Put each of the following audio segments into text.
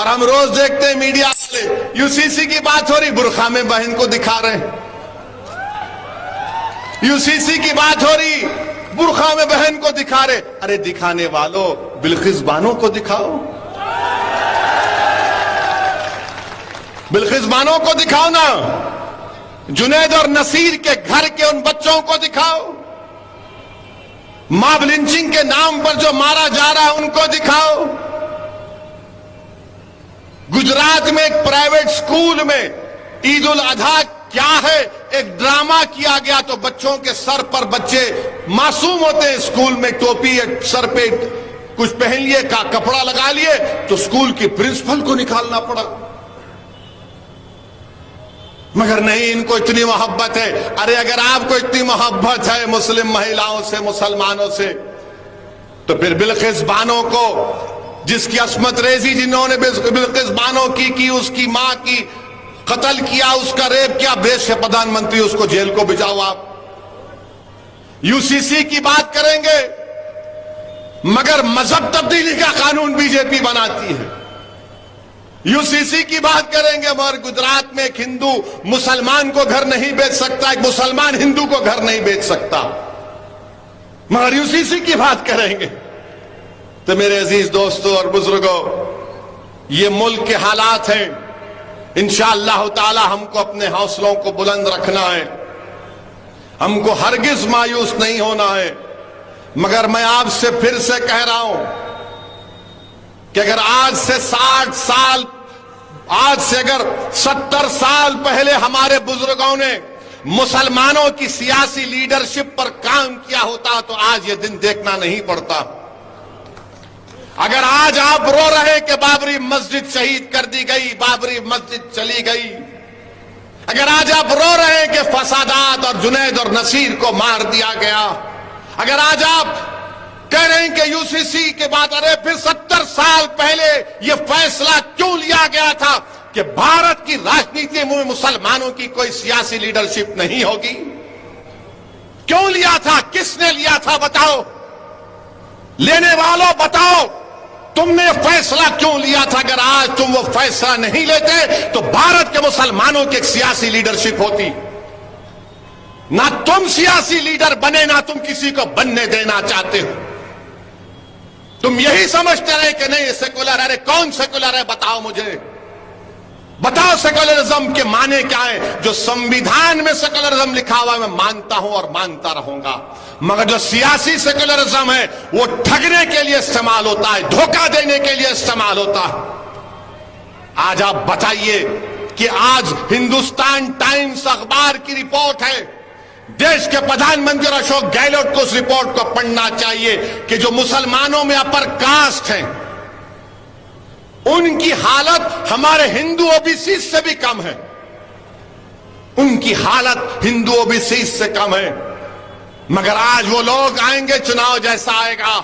और हम रोज देखते हैं मीडिया वाले यूसीसी की बात हो रही, बुरखा में बहन को दिखा रहे हैं। यूसीसी की बात हो रही, बुरखा में बहन को दिखा रहे। अरे दिखाने वालों, बिल्किस बानो को दिखाओ, बिल्किस बानो को दिखाओ ना। जुनैद और नसीर के घर के उन बच्चों को दिखाओ। मॉब लिंचिंग के नाम पर जो मारा जा रहा है उनको दिखाओ। गुजरात में एक प्राइवेट स्कूल में ईद उल अजहा क्या है, एक ड्रामा किया गया तो बच्चों के सर पर, बच्चे मासूम होते हैं, स्कूल में टोपी सर पे कुछ पहन लिए, का कपड़ा लगा लिए, तो स्कूल की प्रिंसिपल को निकालना पड़ा। मगर नहीं, इनको इतनी मोहब्बत है। अरे अगर आपको इतनी मोहब्बत है मुस्लिम महिलाओं से, मुसलमानों से, तो फिर बिल्किस बानो को, जिसकी अस्मत रेजी जिन्होंने बिल्किस बानो की उसकी मां की कत्ल किया, उसका रेप किया, देश के प्रधानमंत्री, उसको जेल को भिजाओ आप। यूसीसी की बात करेंगे मगर मजहब तब्दीली का कानून बीजेपी बनाती है। यूसीसी की बात करेंगे मगर गुजरात में एक हिंदू मुसलमान को घर नहीं बेच सकता, एक मुसलमान हिंदू को घर नहीं बेच सकता, मगर यूसीसी की बात करेंगे। तो मेरे अजीज दोस्तों और बुजुर्गों, ये मुल्क के हालात हैं। इंशाअल्लाह ताला हमको अपने हौसलों को बुलंद रखना है, हमको हरगिज मायूस नहीं होना है। मगर मैं आपसे फिर से कह रहा हूं कि अगर आज से 60 साल, आज से अगर 70 साल पहले हमारे बुजुर्गों ने मुसलमानों की सियासी लीडरशिप पर काम किया होता तो आज ये दिन देखना नहीं पड़ता। अगर आज आप रो रहे कि बाबरी मस्जिद शहीद कर दी गई, बाबरी मस्जिद चली गई, अगर आज आप रो रहे हैं कि फसादात और जुनैद और नसीर को मार दिया गया, अगर आज आप कह रहे हैं कि यूसीसी के बाद, अरे फिर 70 साल पहले यह फैसला क्यों लिया गया था कि भारत की राजनीति में मुसलमानों की कोई सियासी लीडरशिप नहीं होगी? क्यों लिया था? किसने लिया था? बताओ, लेने वालों बताओ, तुमने फैसला क्यों लिया था? अगर आज तुम वो फैसला नहीं लेते तो भारत के मुसलमानों की एक सियासी लीडरशिप होती। ना तुम सियासी लीडर बने, ना तुम किसी को बनने देना चाहते हो। तुम यही समझते रहे कि नहीं सेकुलर, अरे कौन सेकुलर है? बताओ मुझे, बताओ सेकुलरिज्म के माने क्या है? जो संविधान में सेकुलरिज्म लिखा हुआ है मैं मानता हूं और मानता रहूंगा, मगर जो सियासी सेकुलरिज्म है वो ठगने के लिए इस्तेमाल होता है, धोखा देने के लिए इस्तेमाल होता है। आज आप बताइए कि आज हिंदुस्तान टाइम्स अखबार की रिपोर्ट है, देश के प्रधानमंत्री अशोक गहलोत को उस रिपोर्ट को पढ़ना चाहिए कि जो मुसलमानों में अपर कास्ट हैं उनकी हालत हमारे हिंदू ओबीसी से भी कम है, उनकी हालत हिंदू ओबीसी से कम है। मगर आज वो लोग आएंगे, चुनाव जैसा आएगा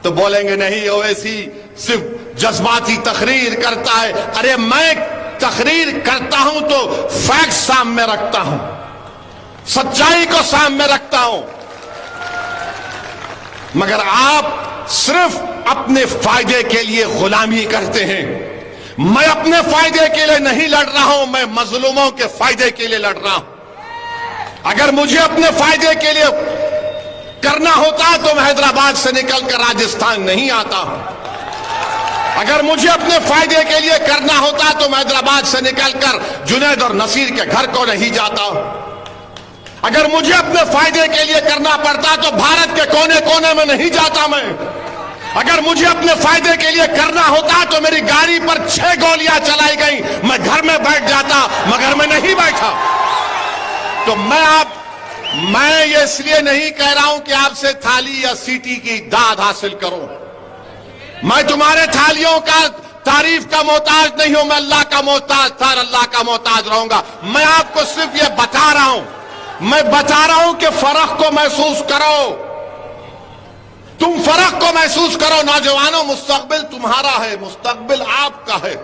तो बोलेंगे नहीं ओवैसी सिर्फ जज्बाती तकरीर करता है। अरे मैं तकरीर करता हूं तो फैक्ट सामने रखता हूं, सच्चाई को सामने रखता हूं, मगर आप सिर्फ अपने फायदे के लिए गुलामी करते हैं। मैं अपने फायदे के लिए नहीं लड़ रहा हूं, मैं मजलूमों के फायदे के लिए लड़ रहा हूं। अगर मुझे अपने फायदे के लिए करना होता तो मैं हैदराबाद से निकलकर राजस्थान नहीं आता। अगर मुझे अपने फायदे के लिए करना होता तो मैं हैदराबाद से निकलकर जुनैद और नसीर के घर को नहीं जाता। अगर मुझे अपने फायदे के लिए करना पड़ता तो भारत के कोने कोने में नहीं जाता मैं। अगर मुझे अपने फायदे के लिए करना होता तो मेरी गाड़ी पर 6 गोलियां चलाई गई, मैं घर में बैठ जाता, मगर मैं नहीं बैठा। तो मैं ये इसलिए नहीं कह रहा हूं कि आपसे थाली या सीटी की दाद हासिल करूं। मैं तुम्हारे थालियों का तारीफ का मोहताज नहीं हूं, मैं अल्लाह का मोहताज था और अल्लाह का मोहताज रहूंगा। मैं आपको सिर्फ ये बता रहा हूं, मैं बता रहा हूं कि फर्क को महसूस करो, तुम फर्क को महसूस करो। नौजवानों, मुस्तकबिल तुम्हारा है, मुस्तकबिल आपका है,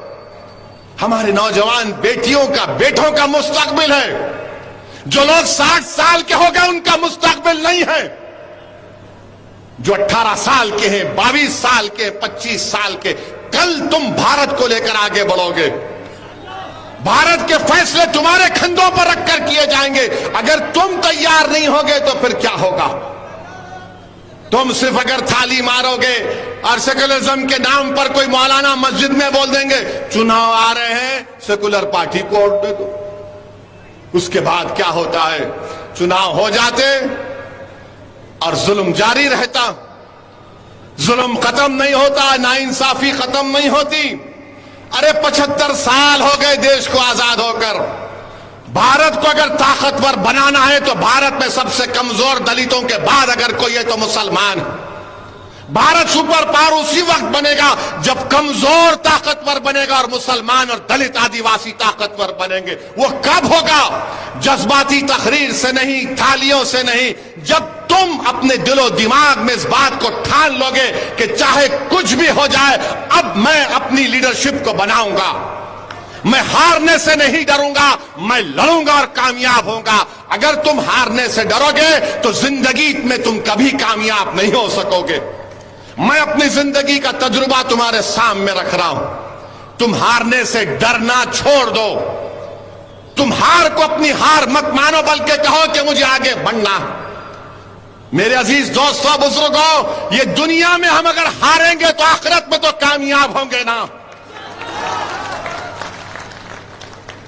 हमारे नौजवान बेटियों का, बेटों का मुस्तकबिल है। जो लोग 60 साल के हो गए उनका मुस्तकबिल नहीं है। जो 18 साल के हैं, 22 साल के, 25 साल के, कल तुम भारत को लेकर आगे बढ़ोगे। भारत के फैसले तुम्हारे कंधों पर रखकर किए जाएंगे। अगर तुम तैयार नहीं होगे तो फिर क्या होगा? तुम सिर्फ अगर थाली मारोगे और सेकुलरिज्म के नाम पर कोई मौलाना मस्जिद में बोल देंगे चुनाव आ रहे हैं, सेकुलर पार्टी को वोट दे दो। उसके बाद क्या होता है? चुनाव हो जाते और जुल्म जारी रहता, जुल्म खत्म नहीं होता, नाइंसाफी खत्म नहीं होती। अरे 75 साल हो गए देश को आजाद होकर। भारत को अगर ताकतवर बनाना है तो भारत में सबसे कमजोर दलितों के बाद अगर कोई है तो मुसलमान है। भारत सुपर पावर उसी वक्त बनेगा जब कमजोर ताकतवर बनेगा और मुसलमान और दलित आदिवासी ताकतवर बनेंगे। वो कब होगा? जज्बाती तकरीर से नहीं, थालियों से नहीं, जब तुम अपने दिलो दिमाग में इस बात को ठान लोगे कि चाहे कुछ भी हो जाए, अब मैं अपनी लीडरशिप को बनाऊंगा, मैं हारने से नहीं डरूंगा, मैं लड़ूंगा और कामयाब होऊंगा। अगर तुम हारने से डरोगे तो जिंदगी में तुम कभी कामयाब नहीं हो सकोगे। मैं अपनी जिंदगी का तजुर्बा तुम्हारे सामने रख रहा हूं। तुम हारने से डरना छोड़ दो। तुम हार को अपनी हार मत मानो, बल्कि कहो कि मुझे आगे बढ़ना। मेरे अजीज दोस्तों, बुजुर्गों, ये दुनिया में हम अगर हारेंगे तो आखिरत में तो कामयाब होंगे ना।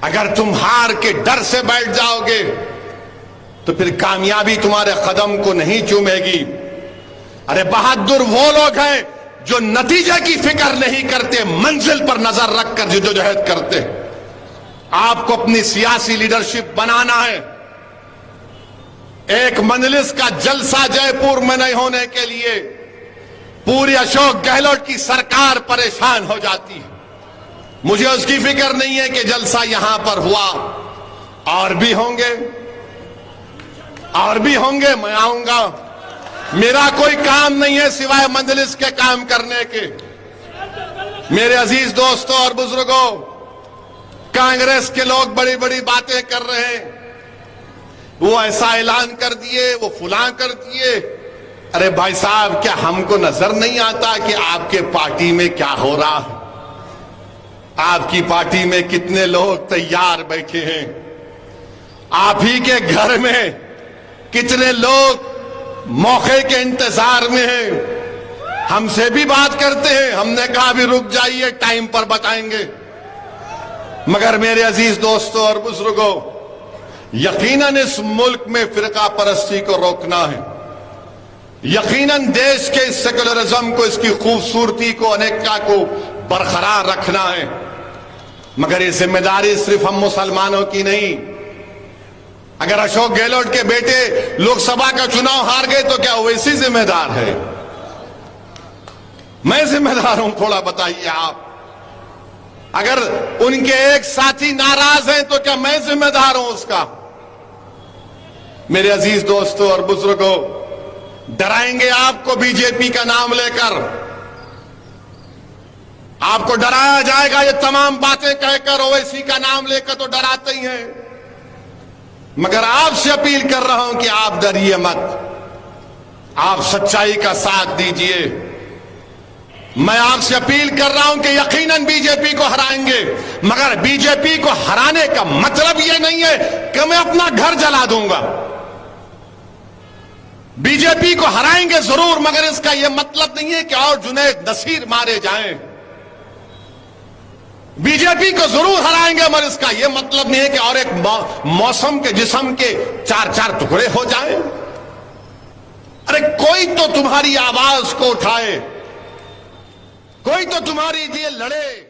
अगर तुम हार के डर से बैठ जाओगे तो फिर कामयाबी तुम्हारे कदम को नहीं चूमेगी। अरे बहादुर वो लोग हैं जो नतीजे की फिक्र नहीं करते, मंजिल पर नजर रखकर जद्दोजहद करते। आपको अपनी सियासी लीडरशिप बनाना है। एक मजलिस का जलसा जयपुर में नहीं होने के लिए पूरी अशोक गहलोत की सरकार परेशान हो जाती है। मुझे उसकी फिक्र नहीं है कि जलसा यहां पर हुआ, और भी होंगे, और भी होंगे, मैं आऊंगा। मेरा कोई काम नहीं है सिवाय मजलिस के काम करने के। मेरे अजीज दोस्तों और बुजुर्गों, कांग्रेस के लोग बड़ी बड़ी बातें कर रहे हैं। वो ऐसा ऐलान कर दिए, वो फुला कर दिए। अरे भाई साहब, क्या हमको नजर नहीं आता कि आपके पार्टी में क्या हो रहा है? आपकी पार्टी में कितने लोग तैयार बैठे हैं? आप ही के घर में कितने लोग मौके के इंतजार में हैं? हमसे भी बात करते हैं। हमने कहा अभी रुक जाइए, टाइम पर बताएंगे। मगर मेरे अजीज दोस्तों और बुजुर्गों, यकीनन इस मुल्क में फिरका परस्ती को रोकना है। यकीनन देश के सेकुलरिज्म को, इसकी खूबसूरती को, अनेकता को बरकरार रखना है। मगर ये जिम्मेदारी सिर्फ हम मुसलमानों की नहीं। अगर अशोक गहलोत के बेटे लोकसभा का चुनाव हार गए तो क्या वैसी जिम्मेदार है? मैं जिम्मेदार हूं, थोड़ा बताइए आप। अगर उनके एक साथी नाराज हैं तो क्या मैं जिम्मेदार हूं उसका? मेरे अजीज दोस्तों और बुजुर्गों, डराएंगे आपको बीजेपी का नाम लेकर, आपको डराया जाएगा। ये तमाम बातें कहकर ओवैसी का नाम लेकर तो डराते ही हैं। मगर आपसे अपील कर रहा हूं कि आप डरिए मत, आप सच्चाई का साथ दीजिए। मैं आपसे अपील कर रहा हूं कि यकीनन बीजेपी को हराएंगे, मगर बीजेपी को हराने का मतलब यह नहीं है कि मैं अपना घर जला दूंगा। बीजेपी को हराएंगे जरूर, मगर इसका यह मतलब नहीं है कि और जुनैद नसीर मारे जाएं। बीजेपी को जरूर हराएंगे, मगर इसका यह मतलब नहीं है कि और एक मौसम के जिस्म के 4-4 टुकड़े हो जाएं। अरे कोई तो तुम्हारी आवाज को उठाए, कोई तो तुम्हारी लिए लड़े।